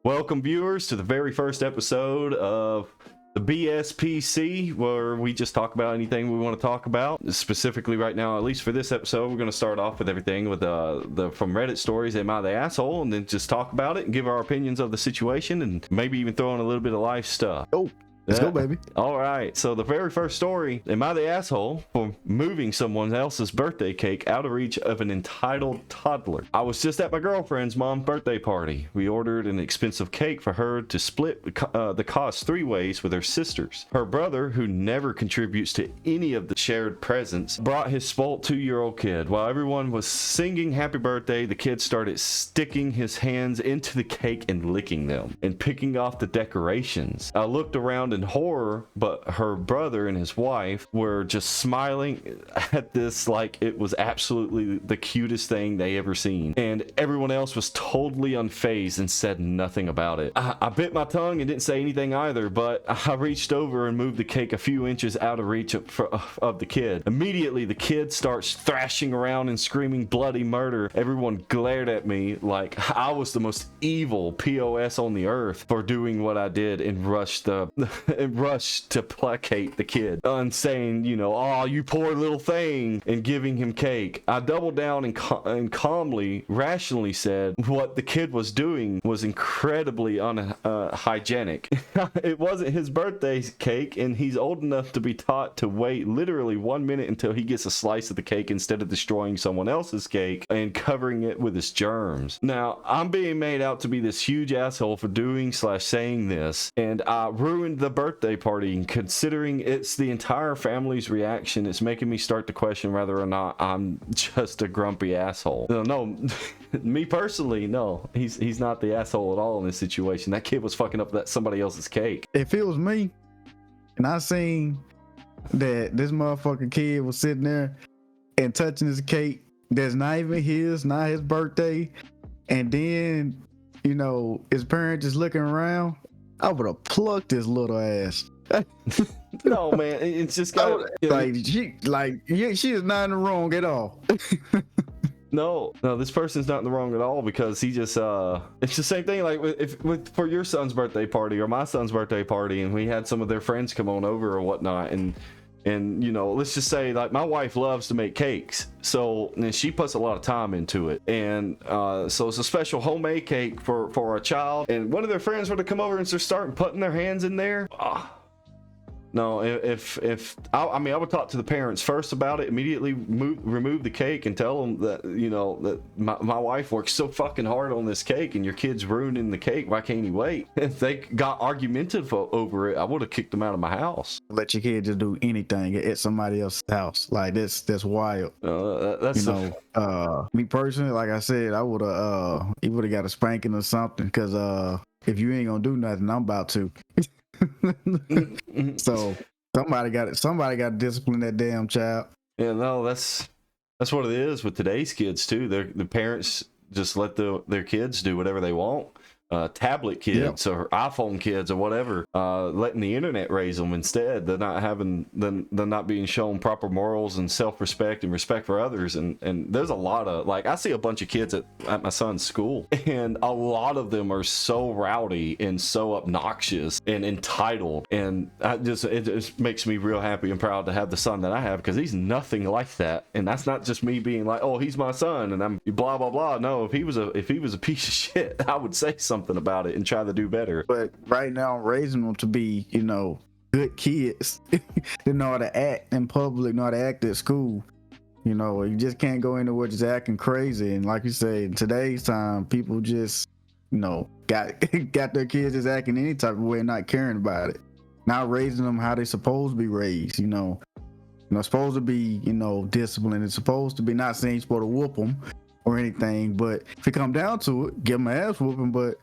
Welcome, viewers, to the very first episode of the B.S.P.C, where we just talk about anything we want to talk about. Specifically, right now, at least for this episode, we're going to start off with everything with the from Reddit stories, Am I the Asshole? And then just talk about it and give our opinions of the situation and maybe even throw in a little bit of life stuff. Oh. Let's go, baby. All right. So the very first story, am I the asshole for moving someone else's birthday cake out of reach of an entitled toddler? I was just at my girlfriend's mom's birthday party. We ordered an expensive cake for her to split the cost 3 ways with her sisters. Her brother, who never contributes to any of the shared presents, brought his spoilt 2-year-old kid. While everyone was singing happy birthday, the kid started sticking his hands into the cake and licking them and picking off the decorations. I looked around in horror, but her brother and his wife were just smiling at this like it was absolutely the cutest thing they ever seen, and everyone else was totally unfazed and said nothing about it. I bit my tongue and didn't say anything either, but I reached over and moved the cake a few inches out of reach of the kid. Immediately the kid starts thrashing around and screaming bloody murder. Everyone glared at me like I was the most evil POS on the earth for doing what I did and rushed to placate the kid and saying, you know, oh, you poor little thing, and giving him cake. I doubled down and calmly, rationally said what the kid was doing was incredibly unhygienic. It wasn't his birthday cake, and he's old enough to be taught to wait literally 1 minute until he gets a slice of the cake instead of destroying someone else's cake and covering it with his germs. Now, I'm being made out to be this huge asshole for doing/saying this, and I ruined the birthday party. Considering it's the entire family's reaction, it's making me start to question whether or not I'm just a grumpy asshole. No, me personally, no, he's not the asshole at all in this situation. That kid was fucking up somebody else's cake. If it was me and I seen that this motherfucking kid was sitting there and touching his cake that's not even his, not his birthday, and then, you know, his parents just looking around, I would have plucked his little ass. No, man, it's just got she is not in the wrong at all. No, this person's not in the wrong at all, because he just it's the same thing like for your son's birthday party or my son's birthday party, and we had some of their friends come on over or whatnot, and you know, let's just say like my wife loves to make cakes, so and she puts a lot of time into it, and so it's a special homemade cake for a child, and one of their friends were to come over and just start putting their hands in there. No, if I mean, I would talk to the parents first about it, immediately remove the cake and tell them that, you know, that my wife works so fucking hard on this cake and your kid's ruining the cake. Why can't he wait? If they got argumentative over it, I would have kicked them out of my house. Let your kid just do anything at somebody else's house. Like that's wild. That's, you know, me personally, like I said, I would have he would have got a spanking or something, because if you ain't gonna do nothing, I'm about to. So somebody got to discipline that damn child. Yeah, no, that's what it is with today's kids too. The parents just let their kids do whatever they want. Tablet kids, yep, or iPhone kids or whatever, letting the internet raise them instead. They're not being shown proper morals and self-respect and respect for others. And there's a lot of, like, I see a bunch of kids at my son's school, and a lot of them are so rowdy and so obnoxious and entitled, and it just makes me real happy and proud to have the son that I have, because he's nothing like that. And that's not just me being like, oh, he's my son and I'm blah blah blah. No, if he was a piece of shit, I would say something about it and try to do better. But right now I'm raising them to be, you know, good kids. They know how to act in public, know how to act at school. You know, you just can't go anywhere just acting crazy. And like you say, in today's time, people just, you know, got their kids just acting any type of way and not caring about it. Not raising them how they supposed to be raised, you know, supposed to be, you know, disciplined. It's supposed to be, not saying you're supposed to whoop them or anything, but if it come down to it, give them an ass whooping, but,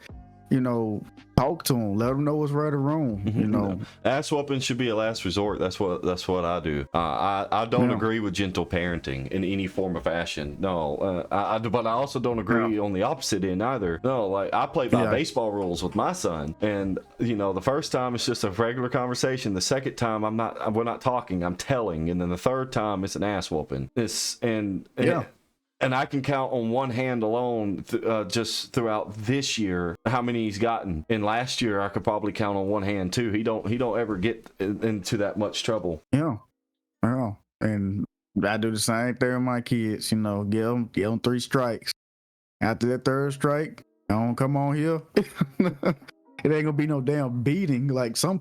you know, talk to them, let them know what's right or wrong. You know, ass whooping should be a last resort. That's what I do. I don't agree with gentle parenting in any form or fashion. No, but I also don't agree on the opposite end either. No, like I play by baseball rules with my son, and you know, the first time it's just a regular conversation. The second time we're not talking, I'm telling, and then the third time it's an ass whooping. And I can count on one hand alone, just throughout this year, how many he's gotten. And last year, I could probably count on one hand too. He don't ever get into that much trouble. Yeah, yeah. And I do the same thing with my kids. You know, give them 3 strikes. After that 3rd strike, don't come on here. It ain't gonna be no damn beating like some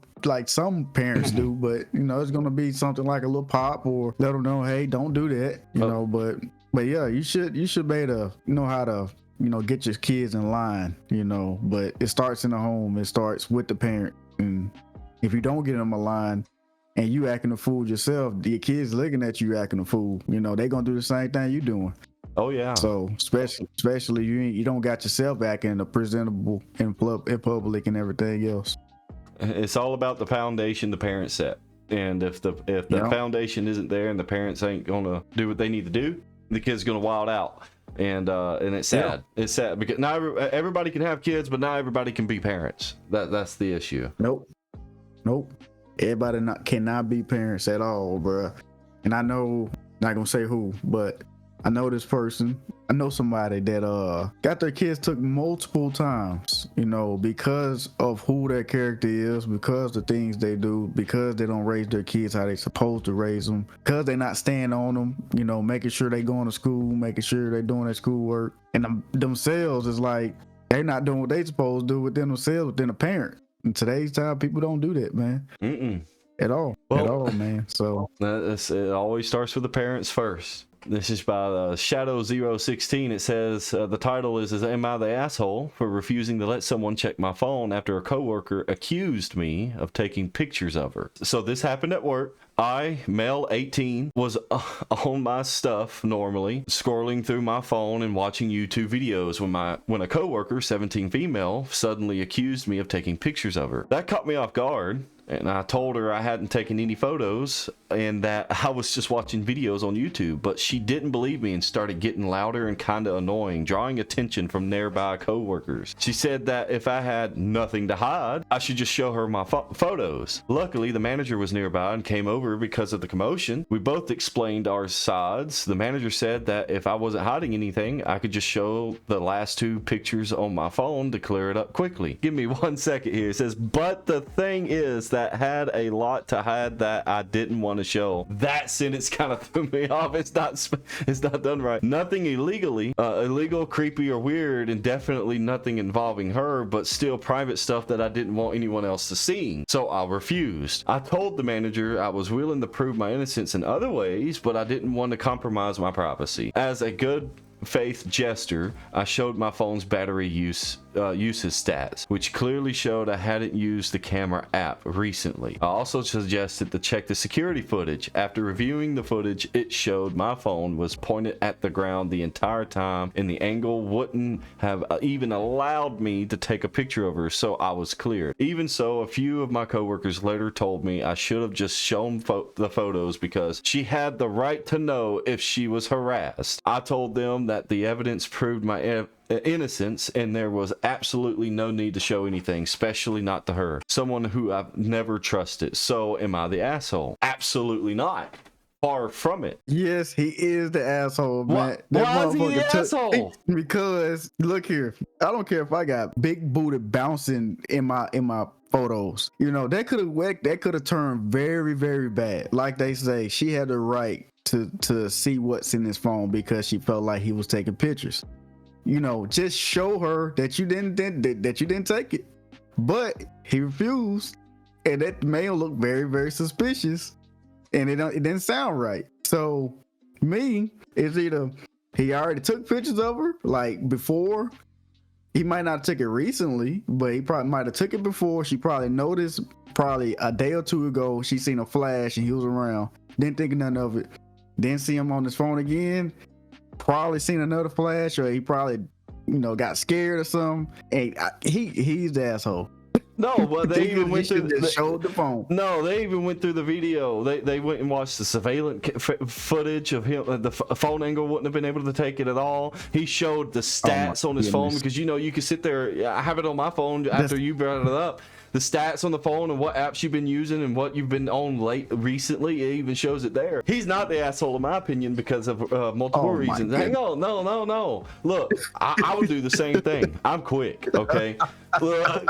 parents do, but you know, it's gonna be something like a little pop, or let them know, hey, don't do that. You know, but yeah, you should be able to know how to, you know, get your kids in line, you know. But it starts in the home. It starts with the parent. And if you don't get them a line and you acting a fool yourself, your kids looking at you acting a fool, you know, they gonna do the same thing you doing. Oh yeah. So especially you don't got yourself acting presentable in public and everything else. It's all about the foundation the parents set. And if the foundation isn't there and the parents ain't gonna do what they need to do, the kid's gonna wild out. And it's sad. Yeah. It's sad because not everybody can have kids, but not everybody can be parents. That's the issue. Nope. Everybody cannot be parents at all, bruh. And I know, not gonna say who, but I know this person. I know somebody that got their kids took multiple times, you know, because of who their character is, because the things they do, because they don't raise their kids how they supposed to raise them, because they not staying on them, you know, making sure they going to school, making sure they doing their schoolwork, and themselves is like they're not doing what they supposed to do within themselves, within a parent. In today's time, people don't do that, man. At all, man. So it always starts with the parents first. This is by Shadow 016. It says the title is "Am I the asshole for refusing to let someone check my phone after a coworker accused me of taking pictures of her?" So this happened at work. I, male 18, was on my stuff normally, scrolling through my phone and watching YouTube videos when a coworker, 17 female, suddenly accused me of taking pictures of her. That caught me off guard. And I told her I hadn't taken any photos and that I was just watching videos on YouTube, but she didn't believe me and started getting louder and kind of annoying, drawing attention from nearby coworkers. She said that if I had nothing to hide, I should just show her my photos. Luckily, the manager was nearby and came over because of the commotion. We both explained our sides. The manager said that if I wasn't hiding anything, I could just show the last 2 pictures on my phone to clear it up quickly. Give me 1 second here. It says, but the thing is that had a lot to hide that I didn't want to show. That sentence kind of threw me off. It's not done right. Nothing illegal, creepy, or weird, and definitely nothing involving her, but still private stuff that I didn't want anyone else to see. So I refused. I told the manager I was willing to prove my innocence in other ways, but I didn't want to compromise my privacy. As a good faith gesture, I showed my phone's battery usage stats, which clearly showed I hadn't used the camera app recently. I also suggested to check the security footage. After reviewing the footage, it showed my phone was pointed at the ground the entire time, and the angle wouldn't have even allowed me to take a picture of her, so I was cleared. Even so, a few of my coworkers later told me I should have just shown the photos because she had the right to know if she was harassed. I told them that the evidence proved my innocence and there was absolutely no need to show anything, especially not to her, someone who I've never trusted. So am I the asshole? Absolutely not. Far from it. Yes, he is the asshole, man. Why is he the asshole? Because look here, I don't care if I got big booty bouncing in my photos. You know, that could have turned very, very bad. Like they say, she had the right to see what's in his phone because she felt like he was taking pictures. You know, just show her that you didn't take it. But he refused, and that made him look very, very suspicious, and it didn't sound right. So me, it's either he already took pictures of her like before. He might not have took it recently, but he probably might have took it before. She probably noticed probably a day or 2 ago. She seen a flash and he was around. Didn't think of nothing of it. Didn't see him on his phone again. Probably seen another flash, or he probably, you know, got scared or something. And he's the asshole. No, but they even went through showed the phone. No, they even went through the video. They went and watched the surveillance footage of him. The phone angle wouldn't have been able to take it at all. He showed the stats on his phone because, you know, you can sit there. I have it on my phone after you brought it up. the stats on the phone and what apps you've been using and what you've been on recently. It even shows it there. He's not the asshole in my opinion because of multiple reasons. Hang on, no. Look, I would do the same thing. I'm quick, okay? Look,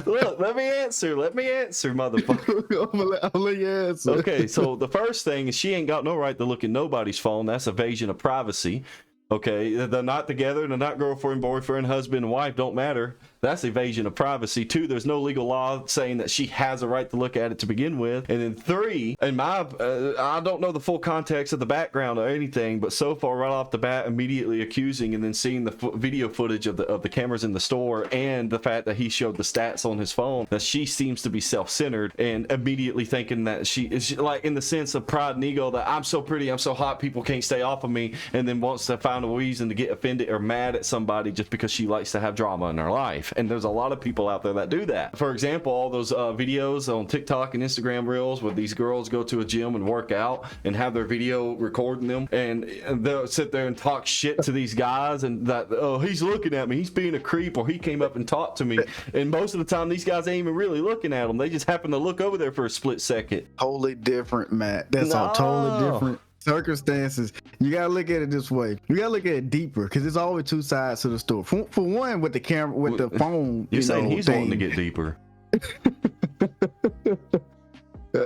let me answer, motherfucker. I'll let you answer. Okay, so the first thing is she ain't got no right to look at nobody's phone. That's evasion of privacy. Okay, they're not together, they're not girlfriend, boyfriend, husband, and wife, don't matter. That's evasion of privacy. 2, there's no legal law saying that she has a right to look at it to begin with. And then 3, and I don't know the full context of the background or anything, but so far right off the bat, immediately accusing and then seeing the video footage of the cameras in the store and the fact that he showed the stats on his phone, that she seems to be self-centered and immediately thinking that she is like in the sense of pride and ego that I'm so pretty, I'm so hot, people can't stay off of me, and then wants to find a reason to get offended or mad at somebody just because she likes to have drama in her life. And there's a lot of people out there that do that. For example, all those videos on TikTok and Instagram reels where these girls go to a gym and work out and have their video recording them, and they'll sit there and talk shit to these guys and that, oh, he's looking at me, he's being a creep, or he came up and talked to me. And most of the time these guys ain't even really looking at them, they just happen to look over there for a split second. Totally different, Matt. That's all totally different circumstances. You gotta look at it this way. You gotta look at it deeper, because there's always 2 sides to the story. For one, with the camera, with the phone, you're saying he's wanting to get deeper.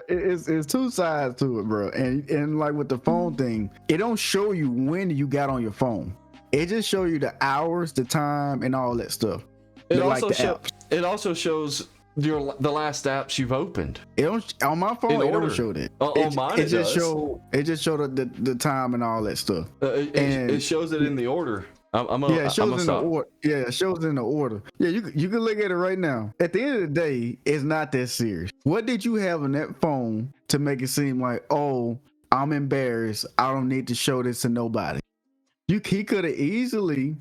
It's 2 sides to it, bro. And like with the phone thing, it don't show you when you got on your phone. It just show you the hours, the time, and all that stuff. It also shows the last apps you've opened. It don't, on my phone, it don't show that. On mine, it just show the time and all that stuff. It shows it in the order. It shows in the order. Yeah, it shows in the order. Yeah, you can look at it right now. At the end of the day, it's not that serious. What did you have on that phone to make it seem like, oh, I'm embarrassed, I don't need to show this to nobody? He could have easily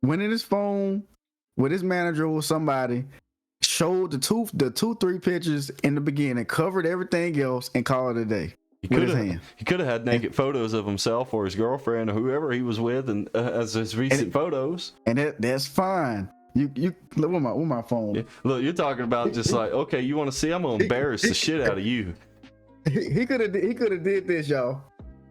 went in his phone with his manager or somebody, showed the 2-3 pictures in the beginning, covered everything else, and called it a day. He could have had naked photos of himself or his girlfriend or whoever he was with, and as his recent photos. And that's fine. You look with my phone. Yeah. Look, you're talking about just like, okay, you want to see? I'm gonna embarrass the shit out of you. He could have did this, y'all.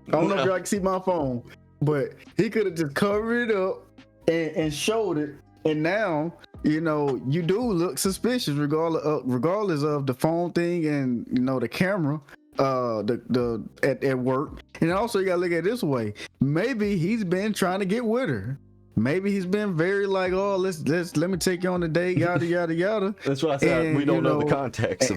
I don't know if y'all can see my phone, but he could have just covered it up and showed it. And now, you do look suspicious regardless of the phone thing and the camera at work. And also you gotta look at it this way. Maybe he's been trying to get with her. Maybe he's been very like, oh, let me take you on a date, yada yada yada. That's what I said. And, we don't know the context.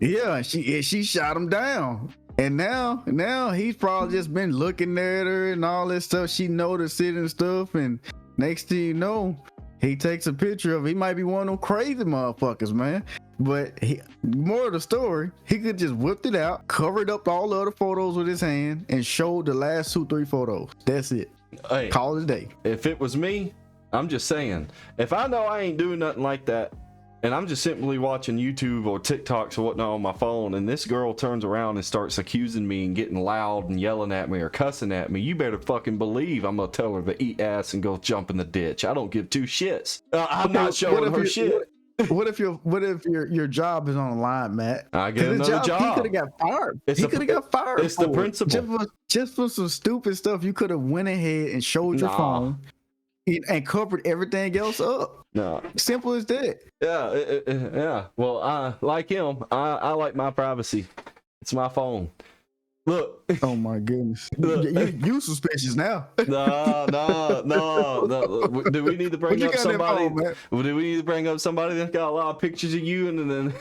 Yeah, she shot him down. And now he's probably just been looking at her and all this stuff. She noticed it and stuff, and next thing you know, he takes a picture of it. He might be one of them crazy motherfuckers, man. But more of the story, he could just whipped it out, covered up all the other photos with his hand, and showed the last 2-3 photos. That's it. Hey, call it a day. If it was me, I'm just saying, if I know I ain't doing nothing like that, and I'm just simply watching YouTube or TikToks or whatnot on my phone, and this girl turns around and starts accusing me and getting loud and yelling at me or cussing at me, you better fucking believe I'm gonna tell her to eat ass and go jump in the ditch. I don't give 2 shits. I'm not showing her shit. What if your job is on the line, Matt? I get another job. He could have got fired. He could have got fired. It's the principle. Just for some stupid stuff, you could have went ahead and showed your phone and covered everything else up. No, simple as that. Yeah. Well, I like him. I like my privacy. It's my phone. Look. Oh my goodness. You suspicious now? No. Do we need to bring up somebody? Do we need to bring up somebody that's got a lot of pictures of you and then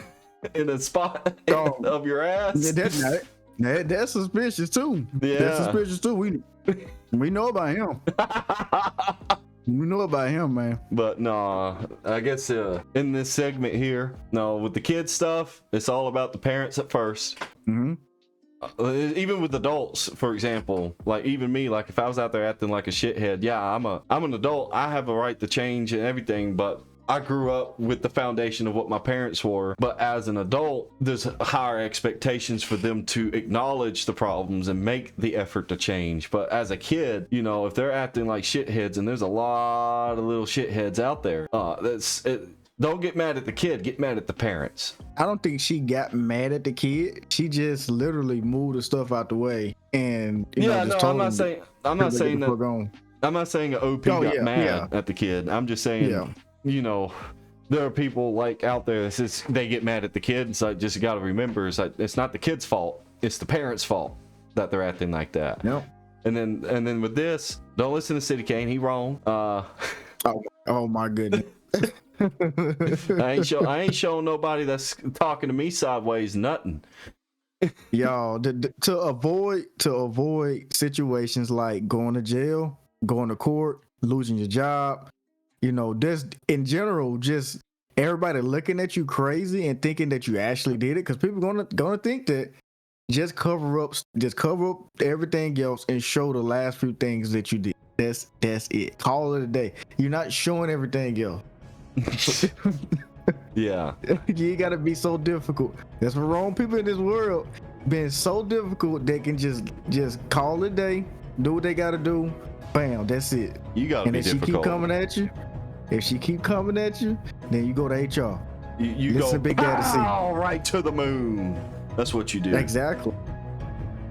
in a spot of your ass? Yeah, that's suspicious too. Yeah, that's suspicious too. We know about him. We know about him, man. But no, I guess in this segment here, with the kids stuff, it's all about the parents at first. Mm-hmm. Even with adults, for example, like even me, like if I was out there acting like a shithead, yeah, I'm an adult, I have a right to change and everything, but I grew up with the foundation of what my parents were. But as an adult, there's higher expectations for them to acknowledge the problems and make the effort to change. But as a kid, if they're acting like shitheads, and there's a lot of little shitheads out there, Don't get mad at the kid. Get mad at the parents. I don't think she got mad at the kid. She just literally moved the stuff out the way and just told I'm not saying that. I'm not saying an OP got mad at the kid. I'm just saying, there are people like out there that says they get mad at the kid, and so just got to remember, it's not the kid's fault. It's the parents' fault that they're acting like that. Yep. And then with this, don't listen to City Kane. He wrong. Oh my goodness. I ain't showing nobody that's talking to me sideways nothing. Y'all, to avoid situations like going to jail, going to court, losing your job, just in general, just everybody looking at you crazy and thinking that you actually did it, because people gonna think that. Just cover up everything else and show the last few things that you did. That's it. Call it a day. You're not showing everything else. Yeah. You gotta be so difficult. That's what wrong people in this world being so difficult. They can just call it a day, do what they gotta do. Bam, that's it. You gotta be difficult. If she keep coming at you, then you go to HR. You listen go, to Big Daddy C. Right to the moon. That's what you do. Exactly.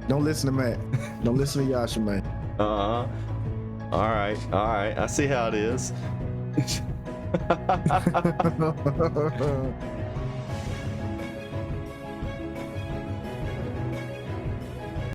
Don't listen to Matt. Don't listen to Yasha, man. All right. I see how it is.